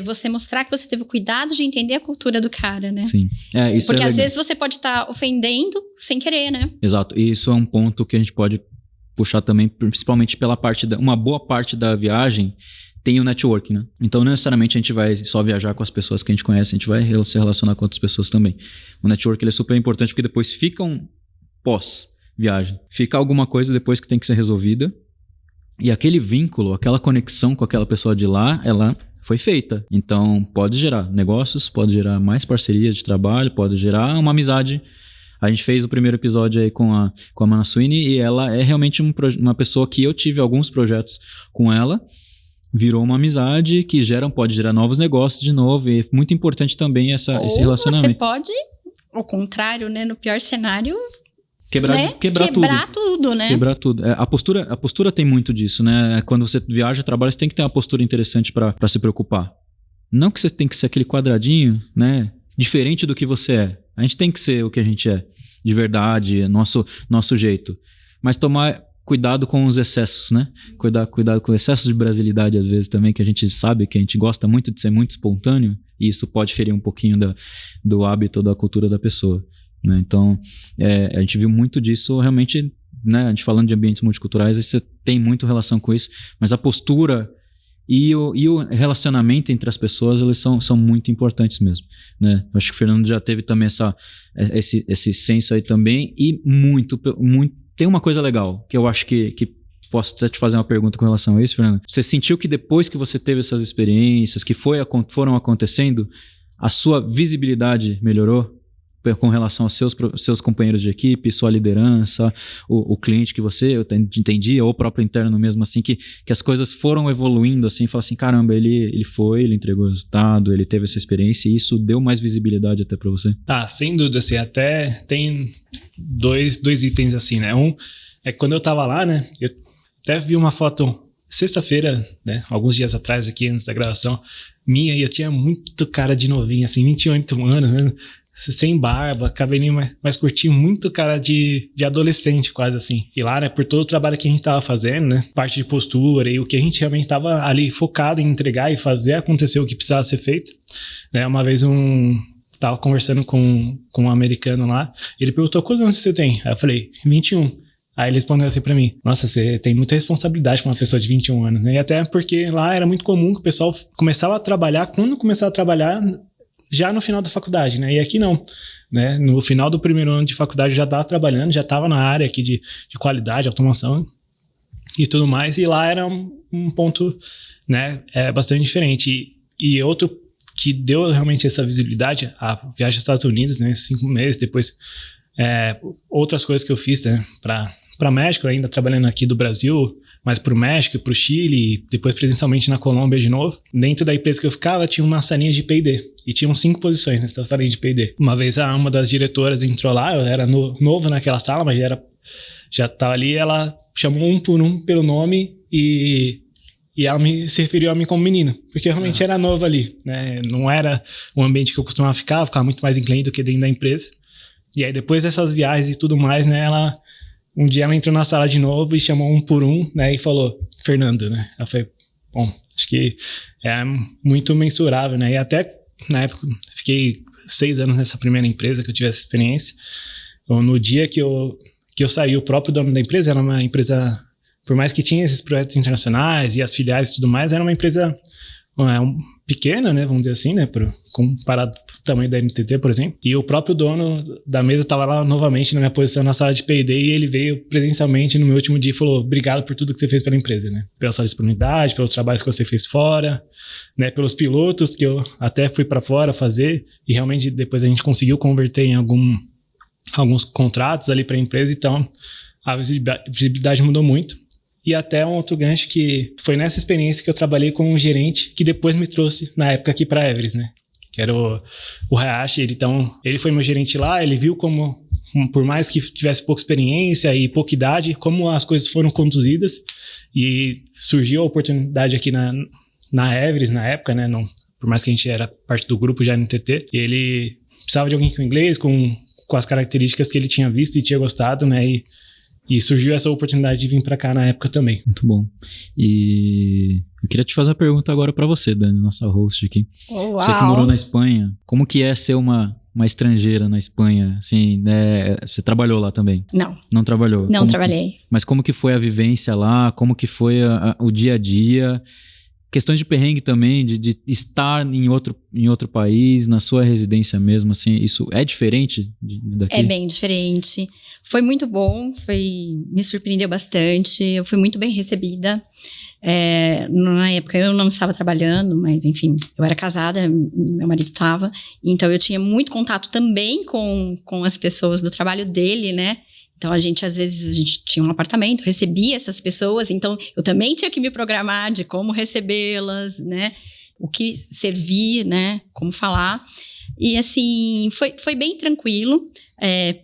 você mostrar que você teve o cuidado de entender a cultura do cara, né? Sim. Isso porque às legal. vezes você pode estar ofendendo sem querer, né? Exato. E isso é um ponto que a gente pode puxar também, principalmente pela parte uma boa parte da viagem tem o networking, né? Então, não necessariamente a gente vai só viajar com as pessoas que a gente conhece, a gente vai se relacionar com outras pessoas também. O networking ele é super importante porque depois fica pós-viagem. Fica alguma coisa depois que tem que ser resolvida E aquele vínculo, aquela conexão com aquela pessoa de lá, ela foi feita. Então, pode gerar negócios, pode gerar mais parcerias de trabalho, pode gerar uma amizade. A gente fez o primeiro episódio aí com a Mana Sweeney e ela é realmente uma pessoa que eu tive alguns projetos com ela. Virou uma amizade que pode gerar novos negócios de novo. E é muito importante também esse relacionamento. Você pode, ao contrário, né? No pior cenário... Quebrar tudo, né? Quebrar tudo. A postura tem muito disso, né? Quando você viaja, trabalha, você tem que ter uma postura interessante para se preocupar. Não que você tem que ser aquele quadradinho, né? Diferente do que você é. A gente tem que ser o que a gente é, de verdade, nosso jeito. Mas tomar cuidado com os excessos, né? Cuidado com o excesso de brasilidade, às vezes, também, que a gente sabe que a gente gosta muito de ser muito espontâneo, e isso pode ferir um pouquinho do hábito, da cultura da pessoa. Né? Então, a gente viu muito disso realmente, né? A gente falando de ambientes multiculturais, você tem muito relação com isso, mas a postura e o relacionamento entre as pessoas, eles são muito importantes mesmo. Né? Acho que o Fernando já teve também esse senso aí também, e muito. Tem uma coisa legal, que eu acho que posso até te fazer uma pergunta com relação a isso, Fernando. Você sentiu que depois que você teve essas experiências, que foram acontecendo, a sua visibilidade melhorou? Com relação aos seus companheiros de equipe, sua liderança, o cliente que você entendia, ou o próprio interno mesmo, assim, que as coisas foram evoluindo, assim, fala assim, caramba, ele entregou o resultado, ele teve essa experiência, e isso deu mais visibilidade até para você? Sem dúvida, assim, até tem dois itens, assim, né? Um é que quando eu tava lá, né, eu até vi uma foto sexta-feira, né, alguns dias atrás aqui, antes da gravação, minha, e eu tinha muito cara de novinho, assim, 28 anos, né? Sem barba, cabelinho mais curtinho, muito cara de adolescente quase assim. E lá, né, por todo o trabalho que a gente tava fazendo, né, parte de postura e o que a gente realmente tava ali focado em entregar e fazer acontecer o que precisava ser feito, né, uma vez tava conversando com um americano lá, ele perguntou, quantos anos você tem? Aí eu falei, 21. Aí ele respondeu assim pra mim, nossa, você tem muita responsabilidade com uma pessoa de 21 anos, né, e até porque lá era muito comum que o pessoal começava a trabalhar, quando começava a trabalhar... já no final da faculdade, né? E aqui não, né? No final do primeiro ano de faculdade eu já estava trabalhando, já estava na área aqui de qualidade, automação e tudo mais, e lá era um ponto, né, bastante diferente. E outro que deu realmente essa visibilidade, a viagem aos Estados Unidos, né, 5 meses, depois outras coisas que eu fiz, né, para México, ainda trabalhando aqui do Brasil, mas para o México, para o Chile, depois presencialmente na Colômbia de novo. Dentro da empresa que eu ficava, tinha uma salinha de P&D. E tinham 5 posições nessa salinha de P&D. Uma vez uma das diretoras entrou lá, eu era novo naquela sala, mas já estava ali, ela chamou um por um pelo nome e ela se referiu a mim como menina, porque eu realmente era novo ali, né? Não era um ambiente que eu costumava ficar, ficava muito mais em cliente do que dentro da empresa. E aí depois dessas viagens e tudo mais, né, um dia ela entrou na sala de novo e chamou um por um, né, e falou, Fernando, né? Ela foi, bom, acho que é muito mensurável, né? E até, na época, fiquei 6 anos nessa primeira empresa que eu tive essa experiência. Então, no dia que eu saí, o próprio dono da empresa era uma empresa, por mais que tinha esses projetos internacionais e as filiais e tudo mais, era uma empresa pequena, né, vamos dizer assim, né, comparado com o tamanho da NTT, por exemplo. E o próprio dono da mesa estava lá novamente na minha posição na sala de P&D e ele veio presencialmente no meu último dia e falou, obrigado por tudo que você fez pela empresa, né, pela sua disponibilidade, pelos trabalhos que você fez fora, né, pelos pilotos que eu até fui para fora fazer e realmente depois a gente conseguiu converter em alguns contratos ali para a empresa, então a visibilidade mudou muito. E até um outro gancho que foi nessa experiência que eu trabalhei com um gerente que depois me trouxe, na época, aqui para Everest, né? Que era o Hayashi. Ele foi meu gerente lá, ele viu como, por mais que tivesse pouca experiência e pouca idade, como as coisas foram conduzidas. E surgiu a oportunidade aqui na Everest, na época, né? Não, por mais que a gente era parte do grupo já no NTT. E ele precisava de alguém com inglês, com as características que ele tinha visto e tinha gostado, né? E surgiu essa oportunidade de vir para cá na época também. Muito bom. E eu queria te fazer uma pergunta agora para você, Dani, nossa host aqui. Uau. Você que morou na Espanha, como que é ser uma estrangeira na Espanha? Assim, né? Você trabalhou lá também? Não. Não trabalhou? Não trabalhei. Mas como que foi a vivência lá? Como que foi o dia a dia? questões de perrengue também, de estar em outro país, na sua residência mesmo, assim, isso é diferente daqui? É bem diferente. Foi muito bom, me surpreendeu bastante, eu fui muito bem recebida. Na época eu não estava trabalhando, mas enfim, eu era casada, meu marido estava, então eu tinha muito contato também com as pessoas do trabalho dele, né? Então, às vezes, a gente tinha um apartamento, recebia essas pessoas, então eu também tinha que me programar de como recebê-las, né? O que servir, né? Como falar. E, assim, foi bem tranquilo.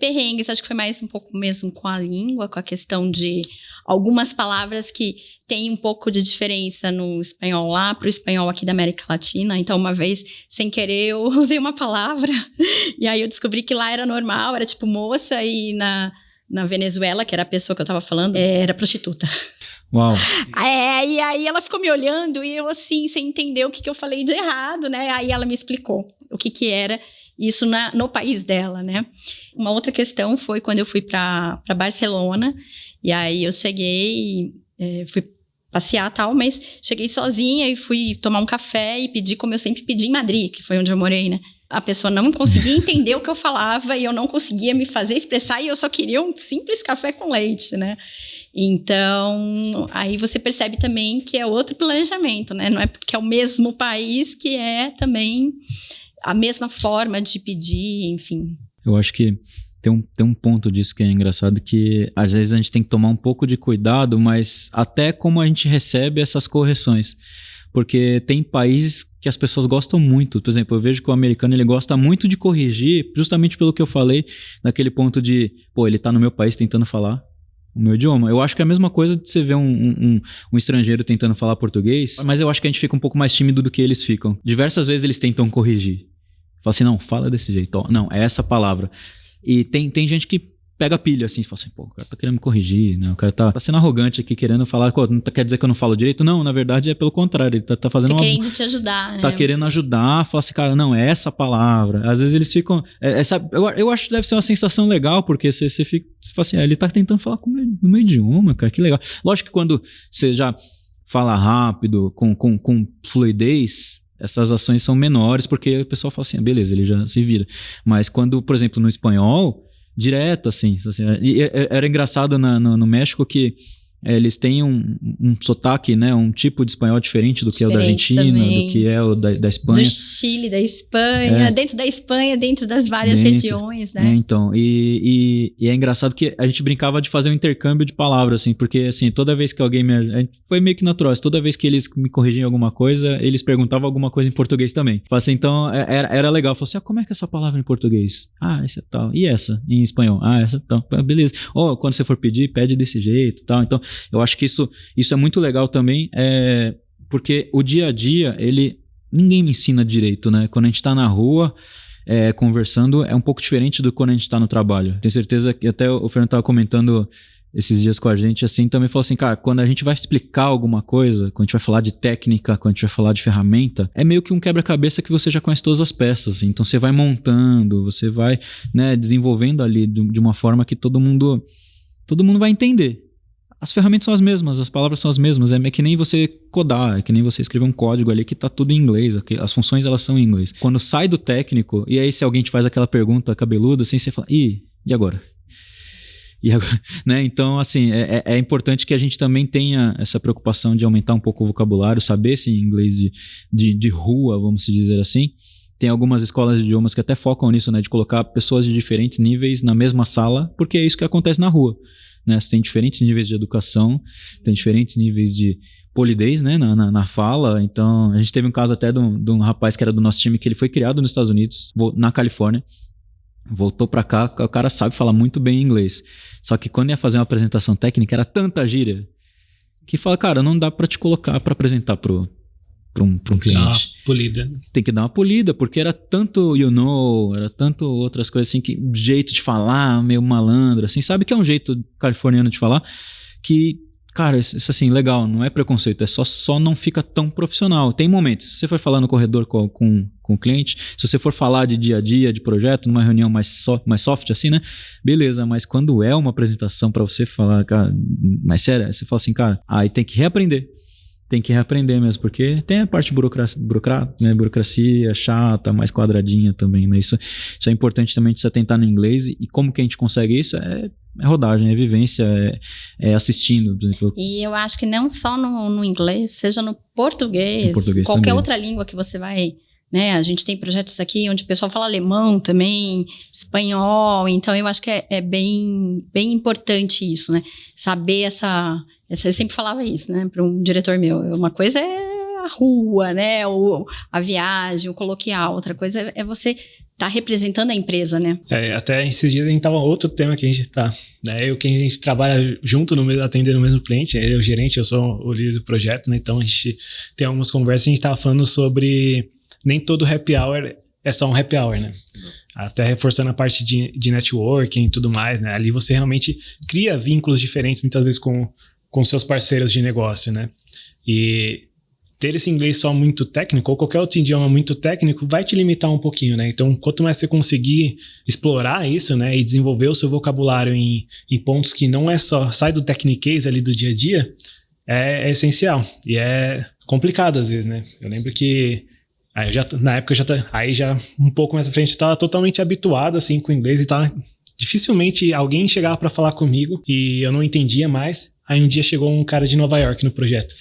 Perrengues, acho que foi mais um pouco mesmo com a língua, com a questão de algumas palavras que tem um pouco de diferença no espanhol lá para o espanhol aqui da América Latina. Então, uma vez, sem querer, eu usei uma palavra e aí eu descobri que lá era normal, era tipo moça, e na Venezuela, que era a pessoa que eu tava falando, era prostituta. Uau! E aí ela ficou me olhando e eu assim, sem entender o que eu falei de errado, né? Aí ela me explicou o que era isso no país dela, né? Uma outra questão foi quando eu fui para Barcelona, e aí eu cheguei, fui passear e tal, mas cheguei sozinha e fui tomar um café e pedi como eu sempre pedi em Madrid, que foi onde eu morei, né? A pessoa não conseguia entender o que eu falava e eu não conseguia me fazer expressar e eu só queria um simples café com leite, né? Então, aí você percebe também que é outro planejamento, né? Não é porque é o mesmo país que é também a mesma forma de pedir, enfim. Eu acho que tem um ponto disso que é engraçado, que às vezes a gente tem que tomar um pouco de cuidado, mas até como a gente recebe essas correções. Porque tem países que as pessoas gostam muito. Por exemplo, eu vejo que o americano ele gosta muito de corrigir, justamente pelo que eu falei, naquele ponto de, ele tá no meu país tentando falar o meu idioma. Eu acho que é a mesma coisa de você ver um estrangeiro tentando falar português, mas eu acho que a gente fica um pouco mais tímido do que eles ficam. Diversas vezes eles tentam corrigir. Fala assim, não, fala desse jeito. Ó, não, é essa palavra. E tem gente que pega pilha assim, fala assim, o cara tá querendo me corrigir, né? O cara tá sendo arrogante aqui, querendo falar, quer dizer que eu não falo direito? Não, na verdade é pelo contrário, ele tá fazendo querendo te ajudar, né? Tá querendo ajudar, fala assim, cara, não, é essa palavra. Às vezes eles ficam... eu acho que deve ser uma sensação legal, porque você fala assim, ele tá tentando falar no meu idioma, cara, que legal. Lógico que quando você já fala rápido, com fluidez, essas ações são menores, porque o pessoal fala assim, beleza, ele já se vira. Mas quando, por exemplo, no espanhol, direto, assim e era engraçado no México que eles têm um sotaque, né, um tipo de espanhol diferente do que é o da Argentina, também. Do que é o da Espanha. Do Chile, da Espanha, dentro da Espanha, dentro das várias regiões, né? Então, e é engraçado que a gente brincava de fazer um intercâmbio de palavras, assim, porque, assim, toda vez que alguém foi meio que natural, toda vez que eles me corrigiam alguma coisa, eles perguntavam alguma coisa em português também. Assim, então, era legal. Falei assim, como é que é essa palavra em português? Essa é tal. E essa? Em espanhol? Essa é tal. Beleza. Quando você for pedir, pede desse jeito, tal. Então, eu acho que isso é muito legal também, porque o dia a dia, ninguém me ensina direito, né? Quando a gente tá na rua, conversando, é um pouco diferente do quando a gente tá no trabalho. Tenho certeza que até o Fernando tava comentando esses dias com a gente, assim, também falou assim, cara, quando a gente vai explicar alguma coisa, quando a gente vai falar de técnica, quando a gente vai falar de ferramenta, é meio que um quebra-cabeça que você já conhece todas as peças, então você vai montando, você vai, né, desenvolvendo ali de uma forma que todo mundo vai entender. As ferramentas são as mesmas, as palavras são as mesmas, é que nem você codar, é que nem você escrever um código ali que tá tudo em inglês, as funções elas são em inglês. Quando sai do técnico, e aí se alguém te faz aquela pergunta cabeluda, assim, você fala, e agora? E agora? Né? Então, assim, é importante que a gente também tenha essa preocupação de aumentar um pouco o vocabulário, saber esse inglês de rua, vamos dizer assim. Tem algumas escolas de idiomas que até focam nisso, né, de colocar pessoas de diferentes níveis na mesma sala, porque é isso que acontece na rua. Né? Você tem diferentes níveis de educação, tem diferentes níveis de polidez, né, na fala. Então, a gente teve um caso até de um rapaz que era do nosso time, que ele foi criado nos Estados Unidos, na Califórnia, voltou pra cá, o cara sabe falar muito bem inglês. Só que quando ia fazer uma apresentação técnica, era tanta gíria que fala, cara, não dá pra te colocar pra apresentar para um cliente. Dar uma polida. Tem que dar uma polida, porque era tanto era tanto outras coisas assim, que jeito de falar, meio malandro, assim, sabe que é um jeito californiano de falar, que, cara, isso assim, legal, não é preconceito, é só não fica tão profissional. Tem momentos, se você for falar no corredor com o cliente, se você for falar de dia a dia, de projeto, numa reunião mais soft assim, né, beleza, mas quando é uma apresentação pra você falar, cara, mais sério, você fala assim, cara, aí tem que reaprender. tem que reaprender mesmo, porque tem a parte burocracia chata, mais quadradinha também, né? Isso é importante também de se atentar no inglês. E como que a gente consegue isso? É rodagem, é vivência, é assistindo. Por exemplo. E eu acho que não só no inglês, seja no português qualquer também. Outra língua que você vai... Né? A gente tem projetos aqui onde o pessoal fala alemão também, espanhol, então eu acho que é bem importante isso, né? Saber eu sempre falava isso, né, para um diretor meu. Uma coisa é a rua, né, ou a viagem, o coloquial. Outra coisa é você estar representando a empresa, né? Até esses dias a gente tava outro tema que a gente tá, né? Que a gente trabalha junto atendendo o mesmo cliente. Ele é o gerente, eu sou o líder do projeto, né? Então a gente tem algumas conversas e a gente tava falando sobre nem todo happy hour é só um happy hour, né? Até reforçando a parte de networking e tudo mais, né? Ali você realmente cria vínculos diferentes, muitas vezes com seus parceiros de negócio, né? E ter esse inglês só muito técnico, ou qualquer outro idioma muito técnico, vai te limitar um pouquinho, né? Então, quanto mais você conseguir explorar isso, né? E desenvolver o seu vocabulário em pontos que não é só... Sai do techniquez ali do dia a dia, é essencial. E é complicado às vezes, né? Eu lembro que... na época já um pouco mais à frente, eu tava totalmente habituado assim com o inglês e dificilmente alguém chegava para falar comigo e eu não entendia mais. Aí um dia chegou um cara de Nova York no projeto.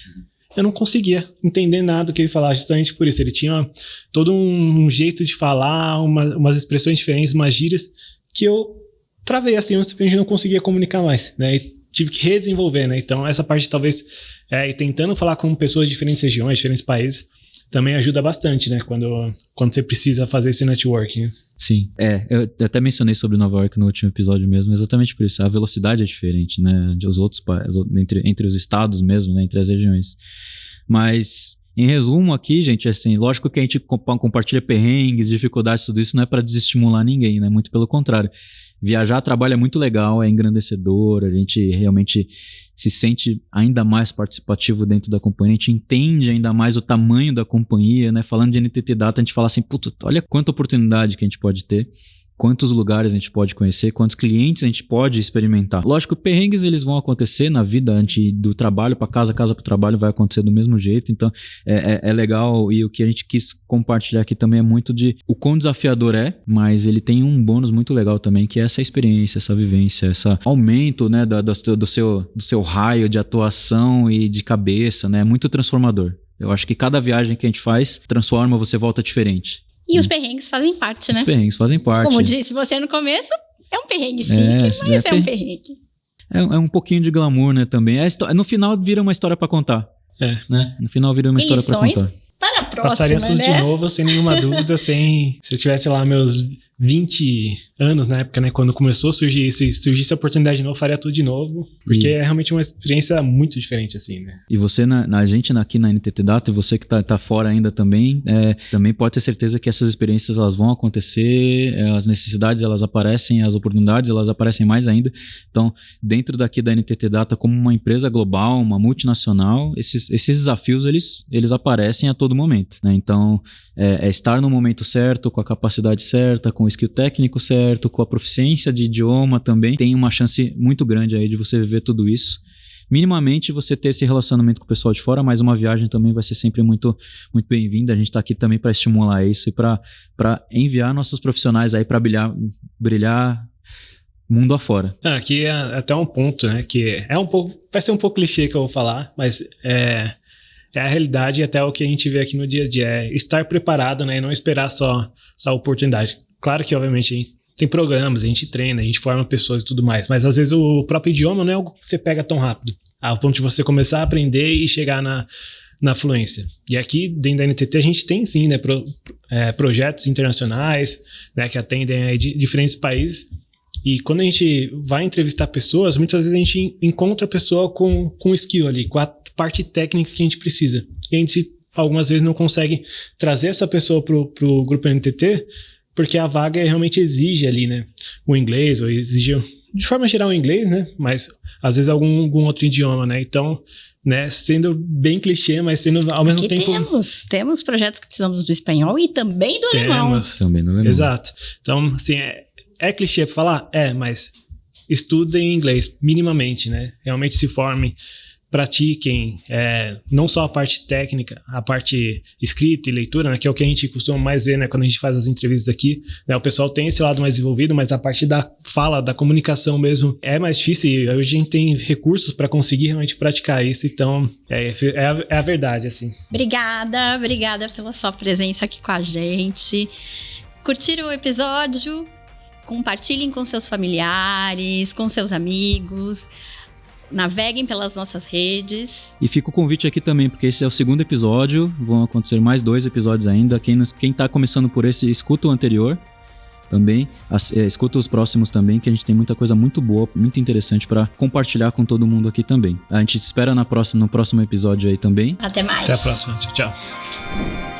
Eu não conseguia entender nada do que ele falava, justamente por isso. Ele tinha todo um jeito de falar, umas expressões diferentes, umas gírias, que eu travei assim, eu simplesmente não conseguia comunicar mais, né? E tive que redesenvolver, né? Então essa parte talvez, e tentando falar com pessoas de diferentes regiões, diferentes países, também ajuda bastante, né? Quando você precisa fazer esse networking. Sim, eu até mencionei sobre Nova York no último episódio mesmo, exatamente por isso. A velocidade é diferente, né? Os outros entre os estados mesmo, né? Entre as regiões. Mas, em resumo aqui, gente, assim, lógico que a gente compartilha perrengues, dificuldades, tudo isso não é para desestimular ninguém, né? Muito pelo contrário. Viajar, trabalho é muito legal, é engrandecedor, a gente realmente se sente ainda mais participativo dentro da companhia, a gente entende ainda mais o tamanho da companhia, né? Falando de NTT Data, a gente fala assim, puta, olha quanta oportunidade que a gente pode ter, quantos lugares a gente pode conhecer, quantos clientes a gente pode experimentar. Lógico, perrengues eles vão acontecer na vida do trabalho para casa para o trabalho vai acontecer do mesmo jeito, então é legal, e o que a gente quis compartilhar aqui também é muito de o quão desafiador mas ele tem um bônus muito legal também, que é essa experiência, essa vivência, esse aumento, né, do seu raio de atuação e de cabeça, né, é muito transformador. Eu acho que cada viagem que a gente faz transforma, você volta diferente. E os perrengues fazem parte, né? Os perrengues fazem parte. Como disse você no começo, é um perrengue chique, mas é um perrengue. É um pouquinho de glamour, né, também. No final vira uma história pra contar. Né? No final vira uma história pra contar. Para a próxima, passaria tudo de novo, sem nenhuma dúvida, se eu tivesse lá meus 20 anos na época, né, quando começou a surgir, se surgisse a oportunidade de novo, faria tudo de novo, porque é realmente uma experiência muito diferente, assim, né. E você, a gente aqui na NTT Data, e você que tá fora ainda também, também pode ter certeza que essas experiências, elas vão acontecer, as necessidades, elas aparecem, as oportunidades, elas aparecem mais ainda. Então, dentro daqui da NTT Data, como uma empresa global, uma multinacional, esses desafios, eles aparecem a todo momento, né. Então, estar no momento certo, com a capacidade certa, com o skill técnico certo, com a proficiência de idioma também, tem uma chance muito grande aí de você viver tudo isso. Minimamente você ter esse relacionamento com o pessoal de fora, mas uma viagem também vai ser sempre muito, muito bem-vinda. A gente está aqui também para estimular isso e para enviar nossos profissionais aí para brilhar mundo afora. Aqui é até um ponto, né, que vai ser um pouco clichê que eu vou falar, mas é a realidade e até o que a gente vê aqui no dia a dia, é estar preparado, né, e não esperar só a oportunidade. Claro que, obviamente, a gente tem programas, a gente treina, a gente forma pessoas e tudo mais, mas às vezes o próprio idioma não é algo que você pega tão rápido, ao ponto de você começar a aprender e chegar na fluência. E aqui, dentro da NTT, a gente tem sim, né, projetos internacionais, né, que atendem aí diferentes países, e quando a gente vai entrevistar pessoas, muitas vezes a gente encontra a pessoa com skill ali, com a parte técnica que a gente precisa. E a gente, algumas vezes, não consegue trazer essa pessoa pro grupo NTT, porque a vaga realmente exige ali, né, o inglês, ou exige, de forma geral, o inglês, né, mas às vezes algum outro idioma, né, então, né, sendo bem clichê, mas sendo ao mesmo tempo... Temos projetos que precisamos do espanhol e também do alemão. Também do alemão. Exato. Então, assim, é clichê pra falar? Mas estudem inglês, minimamente, né, realmente se formem, pratiquem não só a parte técnica, a parte escrita e leitura, né, que é o que a gente costuma mais ver, né, quando a gente faz as entrevistas aqui, né, o pessoal tem esse lado mais desenvolvido, mas a parte da fala, da comunicação mesmo é mais difícil, e hoje a gente tem recursos para conseguir realmente praticar isso, então é a verdade, assim. Obrigada pela sua presença aqui com a gente. Curtiram o episódio? Compartilhem com seus familiares, com seus amigos. Naveguem pelas nossas redes. E fica o convite aqui também, porque esse é o 2º episódio, vão acontecer mais 2 episódios ainda. Quem tá começando por esse, escuta o anterior também, escuta os próximos também, que a gente tem muita coisa muito boa, muito interessante para compartilhar com todo mundo aqui também. A gente te espera no próximo episódio aí também. Até mais. Até a próxima. Tchau.